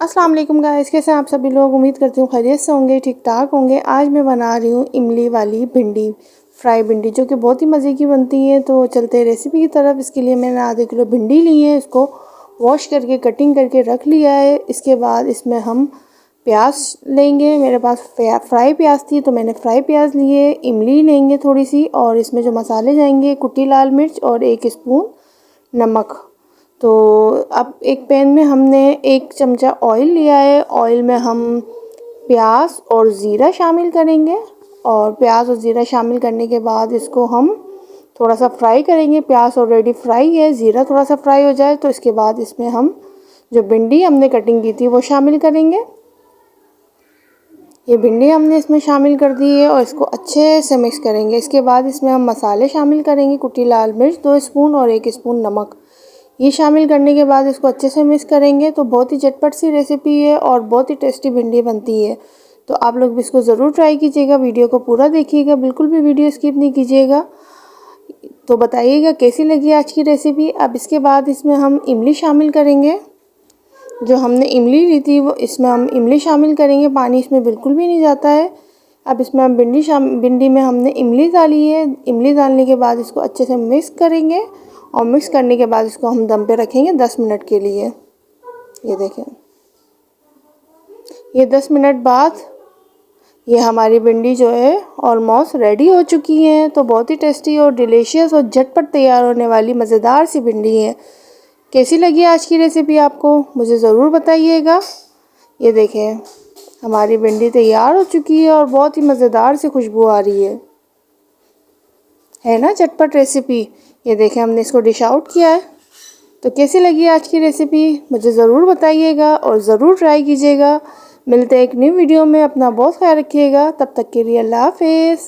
अस्सलाम वालेकुम गाइस, कैसे हैं आप सभी लोग। उम्मीद करती हूँ खैरियत से होंगे, ठीक ठाक होंगे। आज मैं बना रही हूँ इमली वाली भिंडी, फ्राई भिंडी, जो कि बहुत ही मज़े की बनती है। तो चलते हैं रेसिपी की तरफ। इसके लिए मैंने आधे किलो भिंडी ली है, इसको वॉश करके कटिंग करके रख लिया है। इसके बाद इसमें हम प्याज लेंगे। मेरे पास फ्राई प्याज थी तो मैंने फ्राई प्याज लिए। इमली लेंगे थोड़ी सी, और इसमें जो मसाले जाएंगे, कुटी लाल मिर्च और 1 स्पून नमक। तो अब एक पैन में हमने 1 चमचा ऑयल लिया है। ऑयल में हम प्याज और ज़ीरा शामिल करेंगे, और प्याज और ज़ीरा शामिल करने के बाद इसको हम थोड़ा सा फ्राई करेंगे। प्याज ऑलरेडी फ्राई है, ज़ीरा थोड़ा सा फ्राई हो जाए तो इसके बाद इसमें हम जो भिंडी हमने कटिंग की थी वो शामिल करेंगे। ये भिंडी हमने इसमें शामिल कर दी है और इसको अच्छे से मिक्स करेंगे। इसके बाद इसमें हम मसाले शामिल करेंगे। कुटी लाल मिर्च 2 स्पून और 1 स्पून नमक। ये शामिल करने के बाद इसको अच्छे से मिक्स करेंगे। तो बहुत ही झटपट सी रेसिपी है और बहुत ही टेस्टी भिंडी बनती है। तो आप लोग भी इसको ज़रूर ट्राई कीजिएगा। वीडियो को पूरा देखिएगा, बिल्कुल भी वीडियो स्किप नहीं कीजिएगा। तो बताइएगा कैसी लगी आज की रेसिपी। अब इसके बाद इसमें हम इमली शामिल करेंगे। जो हमने इमली ली थी वो इसमें हम इमली शामिल करेंगे। पानी इसमें बिल्कुल भी नहीं जाता है। अब इसमें हम भिंडी में हमने इमली डाली है। इमली डालने के बाद इसको अच्छे से मिक्स करेंगे, और मिक्स करने के बाद इसको हम दम पे रखेंगे 10 मिनट के लिए। ये देखें, ये 10 मिनट बाद ये हमारी भिंडी जो है ऑलमोस्ट रेडी हो चुकी है। तो बहुत ही टेस्टी और डिलीशियस और झटपट तैयार होने वाली मज़ेदार सी भिंडी है। कैसी लगी आज की रेसिपी आपको, मुझे ज़रूर बताइएगा। ये देखें, हमारी भिंडी तैयार हो चुकी है और बहुत ही मज़ेदार सी खुशबू आ रही है ना झटपट रेसिपी। ये देखें, हमने इसको डिश आउट किया है। तो कैसी लगी आज की रेसिपी मुझे ज़रूर बताइएगा और ज़रूर ट्राई कीजिएगा। मिलते हैं एक न्यू वीडियो में। अपना बहुत ख्याल रखिएगा। तब तक के लिए अल्लाह हाफ़िज़।